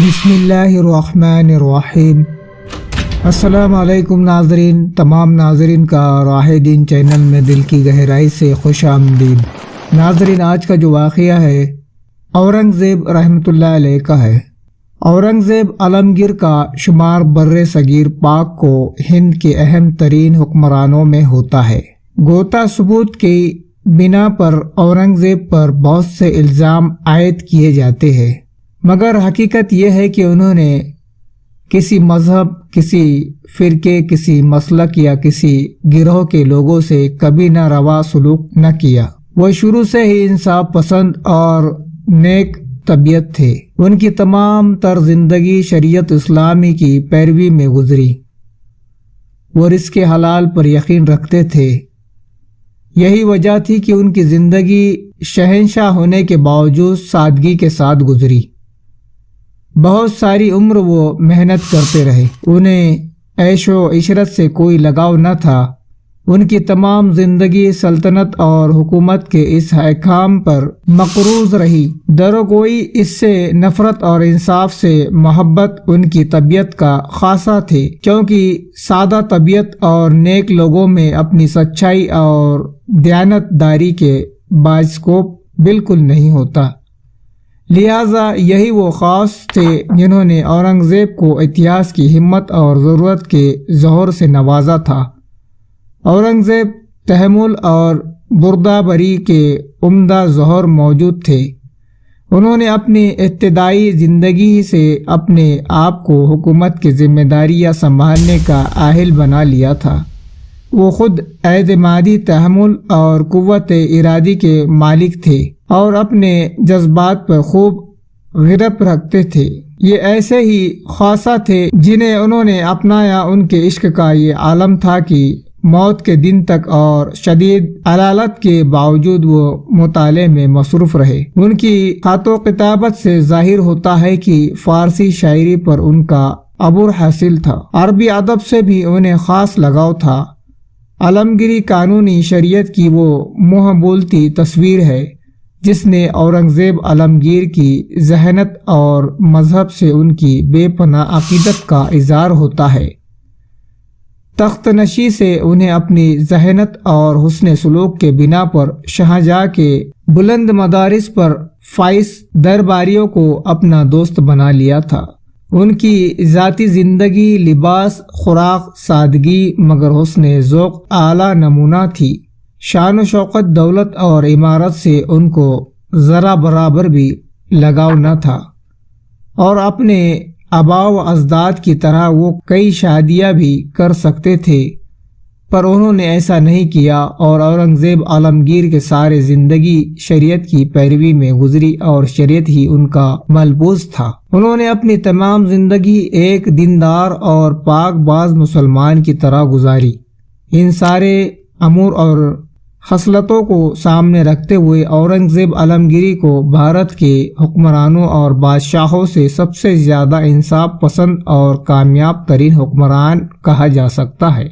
بسم اللہ الرحمن الرحیم۔ السلام علیکم ناظرین، تمام ناظرین کا راہ دین چینل میں دل کی گہرائی سے خوش آمدید۔ ناظرین، آج کا جو واقعہ ہے اورنگزیب رحمۃ اللہ علیہ کا ہے۔ اورنگزیب عالمگیر کا شمار بر صغیر پاک کو ہند کے اہم ترین حکمرانوں میں ہوتا ہے۔ غوطہ ثبوت کی بنا پر اورنگزیب پر بہت سے الزام عائد کیے جاتے ہیں، مگر حقیقت یہ ہے کہ انہوں نے کسی مذہب، کسی فرقے، کسی مسلک یا کسی گروہ کے لوگوں سے کبھی نہ روا سلوک نہ کیا۔ وہ شروع سے ہی انصاف پسند اور نیک طبیعت تھے۔ ان کی تمام تر زندگی شریعت اسلامی کی پیروی میں گزری۔ وہ رزق حلال پر یقین رکھتے تھے۔ یہی وجہ تھی کہ ان کی زندگی شہنشاہ ہونے کے باوجود سادگی کے ساتھ گزری۔ بہت ساری عمر وہ محنت کرتے رہے۔ انہیں عیش و عشرت سے کوئی لگاؤ نہ تھا۔ ان کی تمام زندگی سلطنت اور حکومت کے اس احکام پر مقروض رہی۔ دروگوئی اس سے نفرت اور انصاف سے محبت ان کی طبیعت کا خاصہ تھے، کیونکہ سادہ طبیعت اور نیک لوگوں میں اپنی سچائی اور دیانت داری کے بائسکوپ بالکل نہیں ہوتا۔ لہٰذا یہی وہ خاص تھے جنہوں نے اورنگزیب کو اتحاد کی ہمت اور ضرورت کے ظہور سے نوازا تھا۔ اورنگزیب تحمل اور بردباری کے عمدہ ظہور موجود تھے۔ انہوں نے اپنی ابتدائی زندگی سے اپنے آپ کو حکومت کی ذمہ داریاں سنبھالنے کا اہل بنا لیا تھا۔ وہ خود اعتمادی، تحمل اور قوت ارادی کے مالک تھے اور اپنے جذبات پر خوب غرب رکھتے تھے۔ یہ ایسے ہی خاصہ تھے جنہیں انہوں نے اپنایا۔ ان کے عشق کا یہ عالم تھا کہ موت کے دن تک اور شدید علالت کے باوجود وہ مطالعے میں مصروف رہے۔ ان کی خط و کتابت سے ظاہر ہوتا ہے کہ فارسی شاعری پر ان کا عبور حاصل تھا۔ عربی ادب سے بھی انہیں خاص لگاؤ تھا۔ عالمگیری قانونی شریعت کی وہ منہ بولتی تصویر ہے جس نے اورنگزیب عالمگیر کی ذہنت اور مذہب سے ان کی بے پناہ عقیدت کا اظہار ہوتا ہے۔ تخت نشی سے انہیں اپنی ذہنت اور حسن سلوک کے بنا پر شاہجہاں کے بلند مدارس پر فائز درباریوں کو اپنا دوست بنا لیا تھا۔ ان کی ذاتی زندگی، لباس، خوراک سادگی مگر حسن ذوق اعلیٰ نمونہ تھی۔ شان و شوکت، دولت اور عمارت سے ان کو ذرا برابر بھی لگاؤ نہ تھا، اور اپنے آباء و اجداد کی طرح وہ کئی شادیاں بھی کر سکتے تھے، پر انہوں نے ایسا نہیں کیا۔ اور اورنگزیب عالمگیر کے سارے زندگی شریعت کی پیروی میں گزری اور شریعت ہی ان کا ملبوس تھا۔ انہوں نے اپنی تمام زندگی ایک دیندار اور پاک باز مسلمان کی طرح گزاری۔ ان سارے امور اور خصلتوں کو سامنے رکھتے ہوئے اورنگزیب عالمگیری کو بھارت کے حکمرانوں اور بادشاہوں سے سب سے زیادہ انصاف پسند اور کامیاب ترین حکمران کہا جا سکتا ہے۔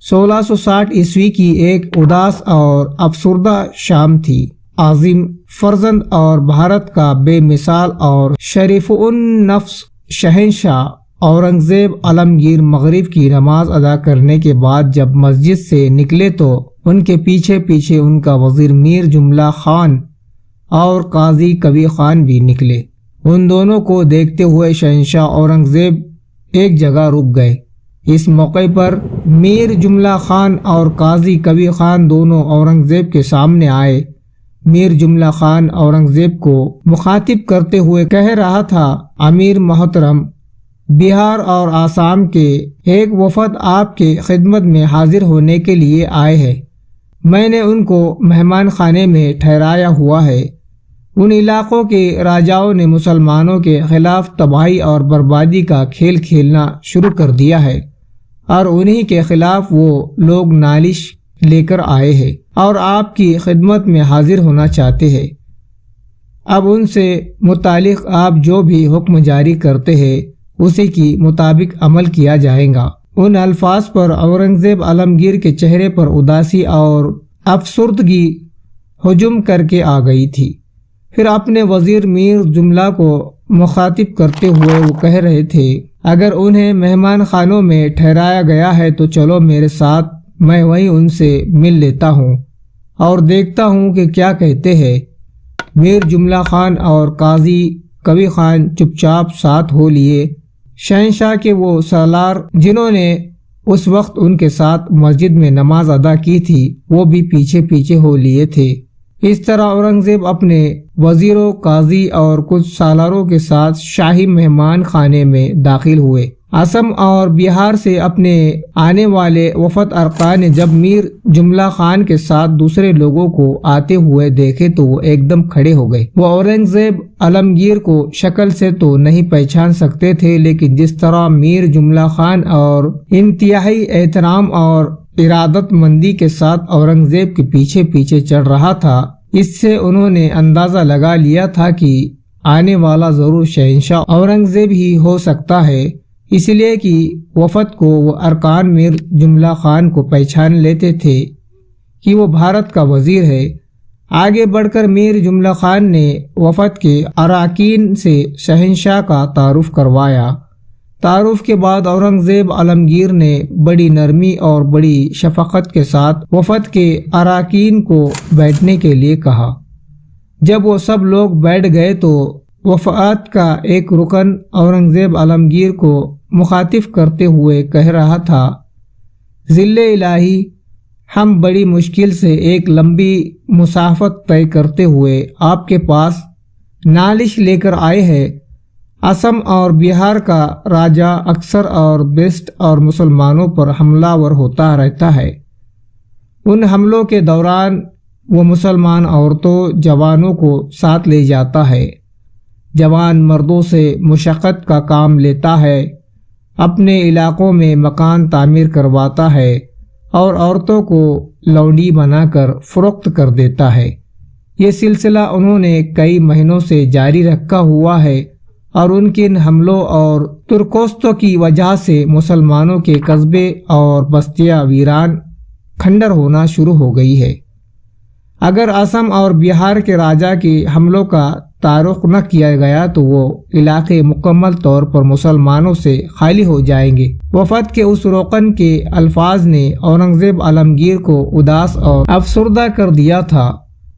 1660 عیسوی کی ایک اداس اور افسردہ شام تھی۔ عظیم فرزند اور بھارت کا بے مثال اور شریف النفس شہنشاہ اورنگزیب عالمگیر مغرب کی نماز ادا کرنے کے بعد جب مسجد سے نکلے تو ان کے پیچھے پیچھے ان کا وزیر میر جملہ خان اور قاضی کبھی خان بھی نکلے۔ ان دونوں کو دیکھتے ہوئے شہنشاہ اورنگزیب ایک جگہ رک گئے۔ اس موقع پر میر جملہ خان اور قاضی کبھی خان دونوں اورنگزیب کے سامنے آئے۔ میر جملہ خان اورنگزیب کو مخاطب کرتے ہوئے کہہ رہا تھا، امیر محترم، بہار اور آسام کے ایک وفد آپ کے خدمت میں حاضر ہونے کے لیے آئے ہیں۔ میں نے ان کو مہمان خانے میں ٹھہرایا ہوا ہے۔ ان علاقوں کے راجاؤں نے مسلمانوں کے خلاف تباہی اور بربادی کا کھیل کھیلنا شروع کر دیا ہے، اور انہی کے خلاف وہ لوگ نالش لے کر آئے ہیں اور آپ کی خدمت میں حاضر ہونا چاہتے ہیں۔ اب ان سے متعلق آپ جو بھی حکم جاری کرتے ہیں اسی کی مطابق عمل کیا جائے گا۔ ان الفاظ پر اورنگزیب عالمگیر کے چہرے پر اداسی اور افسردگی ہجوم کر کے آ گئی تھی۔ پھر اپنے وزیر میر جملہ کو مخاطب کرتے ہوئے وہ کہہ رہے تھے، اگر انہیں مہمان خانوں میں ٹھہرایا گیا ہے تو چلو میرے ساتھ، میں وہیں ان سے مل لیتا ہوں اور دیکھتا ہوں کہ کیا کہتے ہیں۔ میر جملہ خان اور قاضی کبھی خان چپ چاپ ساتھ ہو لیے۔ شہنشاہ کے وہ سالار جنہوں نے اس وقت ان کے ساتھ مسجد میں نماز ادا کی تھی وہ بھی پیچھے پیچھے ہو لیے تھے۔ اس طرح اورنگزیب اپنے وزیروں، قاضی اور کچھ سالاروں کے ساتھ شاہی مہمان خانے میں داخل ہوئے۔ اسم اور بہار سے اپنے آنے والے وفد ارکان نے جب میر جملہ خان کے ساتھ دوسرے لوگوں کو آتے ہوئے دیکھے تو وہ ایک دم کھڑے ہو گئے۔ وہ اورنگزیب عالمگیر کو شکل سے تو نہیں پہچان سکتے تھے، لیکن جس طرح میر جملہ خان اور انتہائی احترام اور ارادت مندی کے ساتھ اورنگزیب کے پیچھے پیچھے چڑھ رہا تھا، اس سے انہوں نے اندازہ لگا لیا تھا کہ آنے والا ضرور شہنشاہ اورنگزیب ہی ہو سکتا ہے، اس لیے کہ وفد کو وہ ارکان میر جملہ خان کو پہچان لیتے تھے کہ وہ بھارت کا وزیر ہے۔ آگے بڑھ کر میر جملہ خان نے وفد کے اراکین سے شہنشاہ کا تعارف کروایا۔ تعارف کے بعد اورنگزیب عالمگیر نے بڑی نرمی اور بڑی شفقت کے ساتھ وفد کے اراکین کو بیٹھنے کے لیے کہا۔ جب وہ سب لوگ بیٹھ گئے تو وفد کا ایک رکن اورنگزیب عالمگیر کو مخاطب کرتے ہوئے کہہ رہا تھا، ذل الہی، ہم بڑی مشکل سے ایک لمبی مسافت طے کرتے ہوئے آپ کے پاس نالش لے کر آئے ہیں۔ اسم اور بہار کا راجا اکثر اور بیشتر اور مسلمانوں پر حملہ ور ہوتا رہتا ہے۔ ان حملوں کے دوران وہ مسلمان عورتوں، جوانوں کو ساتھ لے جاتا ہے، جوان مردوں سے مشقت کا کام لیتا ہے، اپنے علاقوں میں مکان تعمیر کرواتا ہے اور عورتوں کو لونڈی بنا کر فروخت کر دیتا ہے۔ یہ سلسلہ انہوں نے کئی مہینوں سے جاری رکھا ہوا ہے اور ان کے ان حملوں اور ترکوستوں کی وجہ سے مسلمانوں کے قصبے اور بستیاں ویران کھنڈر ہونا شروع ہو گئی ہے۔ اگر اسم اور بہار کے راجا کے حملوں کا تعارف نہ کیا گیا تو وہ علاقے مکمل طور پر مسلمانوں سے خالی ہو جائیں گے۔ وفد کے اس رکن کے الفاظ نے اورنگزیب عالمگیر کو اداس اور افسردہ کر دیا تھا۔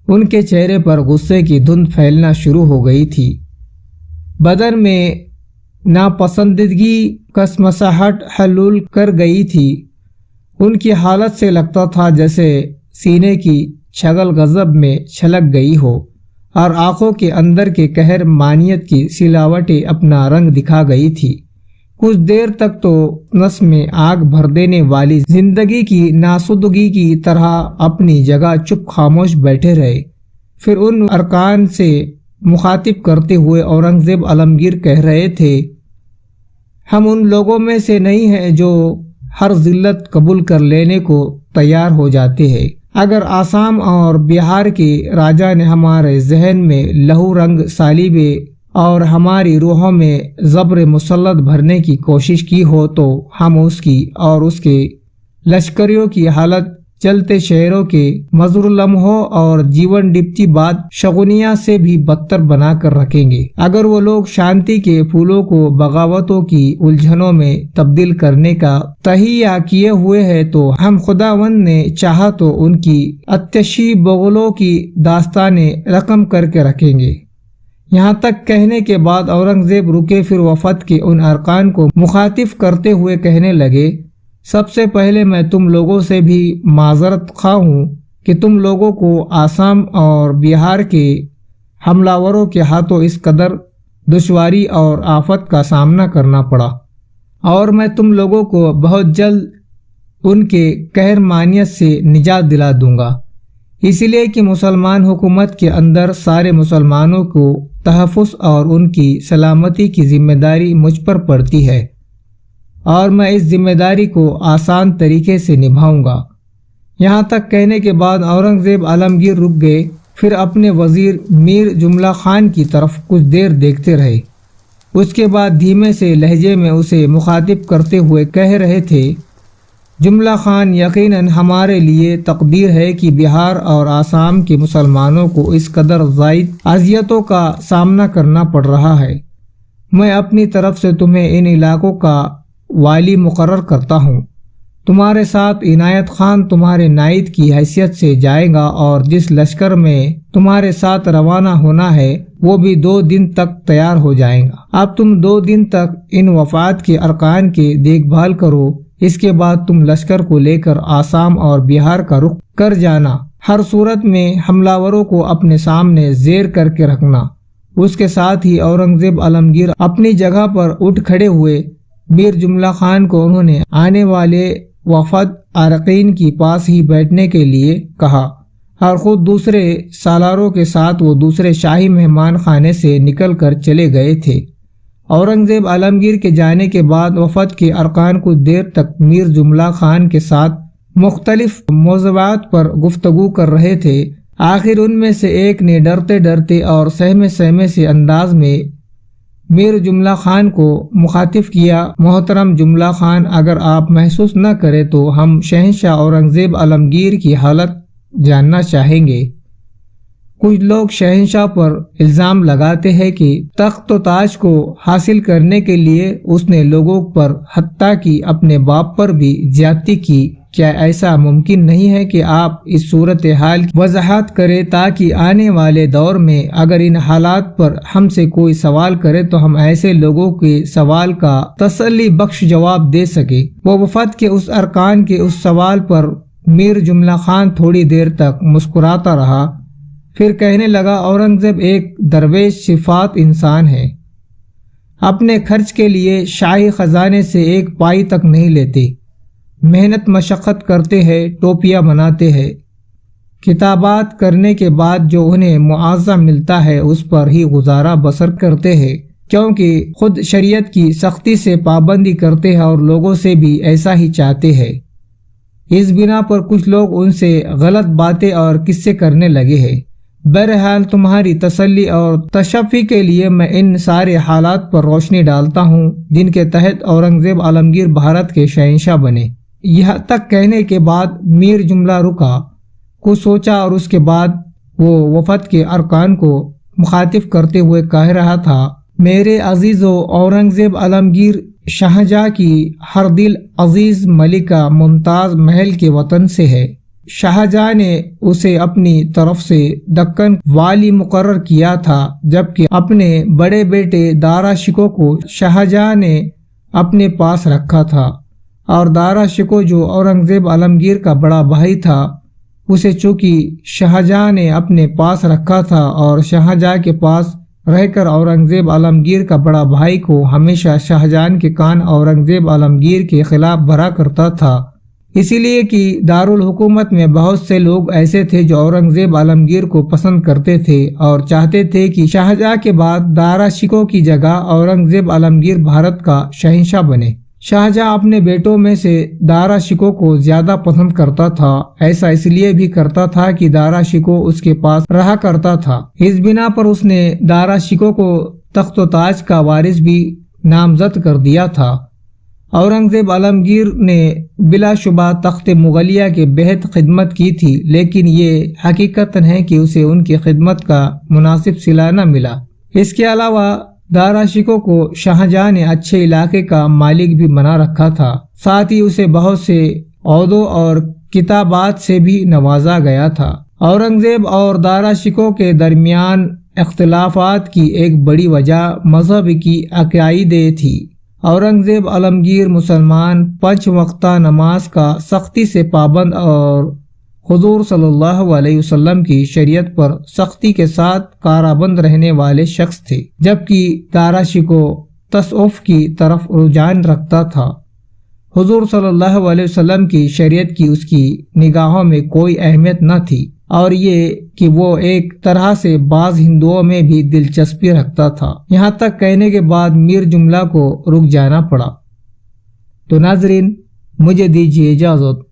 ان کے چہرے پر غصے کی دھند پھیلنا شروع ہو گئی تھی، بدن میں ناپسندیدگی کسمساہٹ حلول کر گئی تھی۔ ان کی حالت سے لگتا تھا جیسے سینے کی چھگل غضب میں چھلک گئی ہو اور آنکھوں کے اندر کے قہر مانیت کی سلاوٹیں اپنا رنگ دکھا گئی تھی۔ کچھ دیر تک تو نس میں آگ بھر دینے والی زندگی کی ناسودگی کی طرح اپنی جگہ چپ خاموش بیٹھے رہے۔ پھر ان ارکان سے مخاطب کرتے ہوئے اورنگزیب عالمگیر کہہ رہے تھے، ہم ان لوگوں میں سے نہیں ہیں جو ہر ذلت قبول کر لینے کو تیار ہو جاتے ہیں۔ اگر آسام اور بہار کے راجا نے ہمارے ذہن میں لہو رنگ صلیبے اور ہماری روحوں میں زبر مسلط بھرنے کی کوشش کی ہو تو ہم اس کی اور اس کے لشکریوں کی حالت چلتے شہروں کے مضر لمحوں اور جیون ڈپٹی باد شگونیاں سے بھی بدتر بنا کر رکھیں گے۔ اگر وہ لوگ شانتی کے پھولوں کو بغاوتوں کی الجھنوں میں تبدیل کرنے کا تہیہ کیے ہوئے ہیں تو ہم خداوند نے چاہا تو ان کی آتشی بغلوں کی داستانیں رقم کر کے رکھیں گے۔ یہاں تک کہنے کے بعد اورنگزیب رکے، پھر وفد کے ان ارکان کو مخاطب کرتے ہوئے کہنے لگے، سب سے پہلے میں تم لوگوں سے بھی معذرت خواہ ہوں کہ تم لوگوں کو آسام اور بہار کے حملہ وروں کے ہاتھوں اس قدر دشواری اور آفت کا سامنا کرنا پڑا، اور میں تم لوگوں کو بہت جلد ان کے قہر مانیت سے نجات دلا دوں گا، اس لیے کہ مسلمان حکومت کے اندر سارے مسلمانوں کو تحفظ اور ان کی سلامتی کی ذمہ داری مجھ پر پڑتی ہے، اور میں اس ذمہ داری کو آسان طریقے سے نبھاؤں گا۔ یہاں تک کہنے کے بعد اورنگزیب عالمگیر رک گئے، پھر اپنے وزیر میر جملہ خان کی طرف کچھ دیر دیکھتے رہے۔ اس کے بعد دھیمے سے لہجے میں اسے مخاطب کرتے ہوئے کہہ رہے تھے، جملہ خان، یقیناً ہمارے لیے تقدیر ہے کہ بہار اور آسام کے مسلمانوں کو اس قدر زائد اذیتوں کا سامنا کرنا پڑ رہا ہے۔ میں اپنی طرف سے تمہیں ان علاقوں کا والی مقرر کرتا ہوں۔ تمہارے ساتھ عنایت خان تمہارے نائب کی حیثیت سے جائے گا اور جس لشکر میں تمہارے ساتھ روانہ ہونا ہے وہ بھی 2 دن تک تیار ہو جائے گا۔ اب تم 2 دن تک ان وفات کے ارکان کی دیکھ بھال کرو، اس کے بعد تم لشکر کو لے کر آسام اور بہار کا رخ کر جانا۔ ہر صورت میں حملہ کو اپنے سامنے زیر کر کے رکھنا۔ اس کے ساتھ ہی اورنگزیب عالمگیر اپنی جگہ پر اٹھ کھڑے ہوئے۔ میر جملہ خان کو انہوں نے آنے والے وفد عارقین کی پاس ہی بیٹھنے کے لیے کہا اور خود دوسرے سالاروں کے ساتھ وہ دوسرے شاہی مہمان خانے سے نکل کر چلے گئے تھے۔ اورنگزیب عالمگیر کے جانے کے بعد وفد کے ارکان کچھ دیر تک میر جملہ خان کے ساتھ مختلف موضوعات پر گفتگو کر رہے تھے۔ آخر ان میں سے ایک نے ڈرتے ڈرتے اور سہمے سہمے سے انداز میں میر جملہ خان کو مخاطب کیا، محترم جملہ خان، اگر آپ محسوس نہ کریں تو ہم شہنشاہ اورنگزیب عالمگیر کی حالت جاننا چاہیں گے۔ کچھ لوگ شہنشاہ پر الزام لگاتے ہیں کہ تخت و تاج کو حاصل کرنے کے لیے اس نے لوگوں پر حتیٰ کہ اپنے باپ پر بھی زیادتی کی۔ کیا ایسا ممکن نہیں ہے کہ آپ اس صورتحال کی وضاحت کریں تاکہ آنے والے دور میں اگر ان حالات پر ہم سے کوئی سوال کرے تو ہم ایسے لوگوں کے سوال کا تسلی بخش جواب دے سکیں؟ وہ وفد کے اس ارکان کے اس سوال پر میر جملہ خان تھوڑی دیر تک مسکراتا رہا، پھر کہنے لگا، اورنگزیب ایک درویش صفات انسان ہے، اپنے خرچ کے لیے شاہی خزانے سے 1 پائی تک نہیں لیتے، محنت مشقت کرتے ہیں، ٹوپیاں بناتے ہیں، کتابات کرنے کے بعد جو انہیں معاوضہ ملتا ہے اس پر ہی گزارا بسر کرتے ہیں، کیونکہ خود شریعت کی سختی سے پابندی کرتے ہیں اور لوگوں سے بھی ایسا ہی چاہتے ہیں۔ اس بنا پر کچھ لوگ ان سے غلط باتیں اور قصے کرنے لگے ہیں۔ بہرحال تمہاری تسلی اور تشفی کے لیے میں ان سارے حالات پر روشنی ڈالتا ہوں جن کے تحت اورنگزیب عالمگیر بھارت کے شہنشاہ بنے۔ یہاں تک کہنے کے بعد میر جملہ رکا، کچھ سوچا اور اس کے بعد وہ وفد کے ارکان کو مخاطب کرتے ہوئے کہہ رہا تھا، میرے عزیزو، اورنگزیب عالمگیر شاہجہاں کی ہر دل عزیز ملکہ ممتاز محل کے وطن سے ہے۔ شاہجہاں نے اسے اپنی طرف سے دکن والی مقرر کیا تھا، جبکہ اپنے بڑے بیٹے دارا شکو کو شاہجہاں نے اپنے پاس رکھا تھا، اور دارا شکو جو اورنگزیب عالمگیر کا بڑا بھائی تھا اسے چونکہ شاہجہاں نے اپنے پاس رکھا تھا اور شاہجہاں کے پاس رہ کر اورنگزیب عالمگیر کا بڑا بھائی کو ہمیشہ شاہجہاں کے کان اورنگزیب عالمگیر کے خلاف بھرا کرتا تھا، اسی لیے کہ دارالحکومت میں بہت سے لوگ ایسے تھے جو اورنگزیب عالمگیر کو پسند کرتے تھے اور چاہتے تھے کہ شاہجہاں کے بعد دارا شکو کی جگہ اورنگزیب عالمگیر بھارت کا شہنشاہ بنے۔ شاہجہاں اپنے بیٹوں میں سے دارا شکو کو زیادہ پسند کرتا تھا، ایسا اس لیے بھی کرتا تھا کہ دارا شکو اس کے پاس رہا کرتا تھا۔ اس بنا پر اس نے دارا شکو کو تخت و تاج کا وارث بھی نامزد کر دیا تھا۔ اورنگزیب عالمگیر نے بلا شبہ تخت مغلیہ کے بہت خدمت کی تھی، لیکن یہ حقیقت ہے کہ اسے ان کی خدمت کا مناسب صلہ نہ ملا۔ اس کے علاوہ دارا شکو کو شاہجہاں نے اچھے علاقے کا مالک بھی بنا رکھا تھا، ساتھ ہی اسے بہت سے عہدوں اور کتابات سے بھی نوازا گیا تھا۔ اورنگزیب اور دارا شکو کے درمیان اختلافات کی ایک بڑی وجہ مذہب کی عقائدیں تھی۔ اورنگزیب عالمگیر مسلمان 5 وقتہ نماز کا سختی سے پابند اور حضور صلی اللہ علیہ وسلم کی شریعت پر سختی کے ساتھ کاربند رہنے والے شخص تھے، جبکہ دارا شکو تصوف کی طرف رجحان رکھتا تھا۔ حضور صلی اللہ علیہ وسلم کی شریعت کی اس کی نگاہوں میں کوئی اہمیت نہ تھی، اور یہ کہ وہ ایک طرح سے بعض ہندوؤں میں بھی دلچسپی رکھتا تھا۔ یہاں تک کہنے کے بعد میر جملہ کو رک جانا پڑا۔ تو ناظرین، مجھے دیجیے اجازت،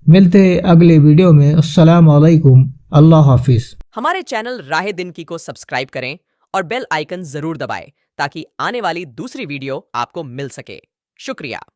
ملتے ہیں اگلے ویڈیو میں۔ السلام علیکم، اللہ حافظ۔ ہمارے چینل راہ دن کی کو سبسکرائب کریں اور بیل آئیکن ضرور دبائیں تاکہ آنے والی دوسری ویڈیو آپ کو مل سکے۔ شکریہ۔